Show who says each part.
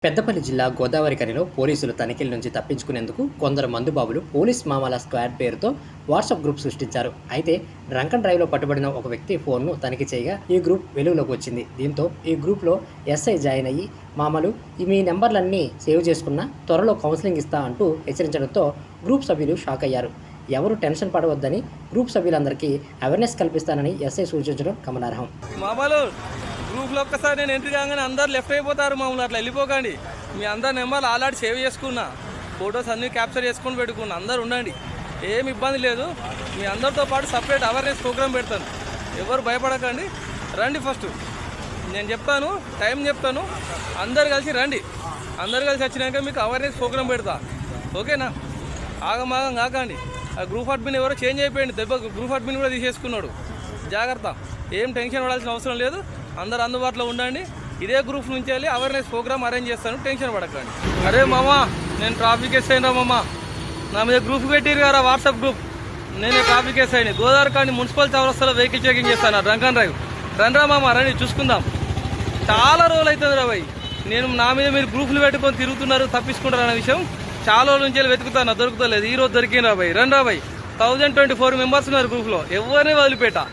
Speaker 1: పెద్దపల్లి జిల్లా గోదావరిఖనిలో పోలీసులు తనిఖీల నుంచి తప్పించుకునేందుకు కొందరు మందుబాబులు పోలీస్ మామల స్క్వాడ్ పేరుతో వాట్సాప్ గ్రూప్ సృష్టించారు. అయితే డ్రంక్ అండ్ డ్రైవ్లో పట్టుబడిన ఒక వ్యక్తి ఫోన్ను తనిఖీ చేయగా ఈ గ్రూప్ వెలుగులోకి వచ్చింది. దీంతో ఈ గ్రూప్లో ఎస్ఐ జాయిన్ అయ్యి మామలు మీ నెంబర్లన్నీ సేవ్ చేసుకున్న త్వరలో కౌన్సిలింగ్ ఇస్తా అంటూ హెచ్చరించడంతో గ్రూప్ సభ్యులు షాక్ అయ్యారు. ఎవరు టెన్షన్ పడవద్దని గ్రూప్ సభ్యులందరికీ అవేర్నెస్ కల్పిస్తానని ఎస్ఐ సూచించడం గమనార్హం.
Speaker 2: గ్రూప్లో ఒక్కసారి నేను ఎంట్రీ కాగానే అందరు లెఫ్ట్ అయిపోతారు. మామూలు అట్లా వెళ్ళిపోకండి. మీ అందరు నెంబర్లు ఆల్రెడీ సేవ్ చేసుకున్నా, ఫొటోస్ అన్నీ క్యాప్చర్ చేసుకొని పెట్టుకున్నా. అందరు ఉండండి, ఏం ఇబ్బంది లేదు. మీ అందరితో పాటు సపరేట్ అవేర్నెస్ ప్రోగ్రామ్ పెడతాను. ఎవరు భయపడకండి, రండి. ఫస్ట్ నేను చెప్తాను, టైం చెప్తాను, అందరు కలిసి రండి. అందరు కలిసి వచ్చినాక మీకు అవేర్నెస్ ప్రోగ్రామ్ పెడతా, ఓకేనా? ఆగమాగం కాకండి. ఆ గ్రూప్ అడ్మిన్ ఎవరో చేంజ్ అయిపోయింది, దెబ్బ గ్రూప్ అడ్మిన్ కూడా తీసేసుకున్నాడు. జాగ్రత్త, ఏం టెన్షన్ పడాల్సిన అవసరం లేదు. అందరు అందుబాటులో ఉండండి. ఇదే గ్రూప్ నుంచి వెళ్ళి అవేర్నెస్ ప్రోగ్రామ్ అరేంజ్ చేస్తాను, టెన్షన్ పడకండి. అరే మామా, నేను ట్రాఫిక్ ఎస్ అయినా మామా, నా మీద గ్రూప్ పెట్టిరు కదా వాట్సాప్ గ్రూప్, నేనే ట్రాఫిక్ ఎస్ అయినా. గోదావరిఖని మున్సిపల్ చౌరస్తాలో వెహికల్ చెకింగ్ చేస్తాను, డ్రంక్ అండ్ డ్రైవ్. రండ్రా మామా, రండి, చూసుకుందాం. చాలా రోజులు అవుతుంది రా భయ్, నేను నా మీద మీరు గ్రూపులు పెట్టుకొని తిరుగుతున్నారు, తప్పించుకుంటారు అనే విషయం చాలా రోజుల నుంచి వెతుకుతాను, దొరుకుతలేదు. ఈ రోజు దొరికిన రా భయ్. రండ్రా భయ్, 1024 మెంబర్స్ ఉన్నారు గ్రూప్లో, ఎవరిని వదిలిపెట్టా.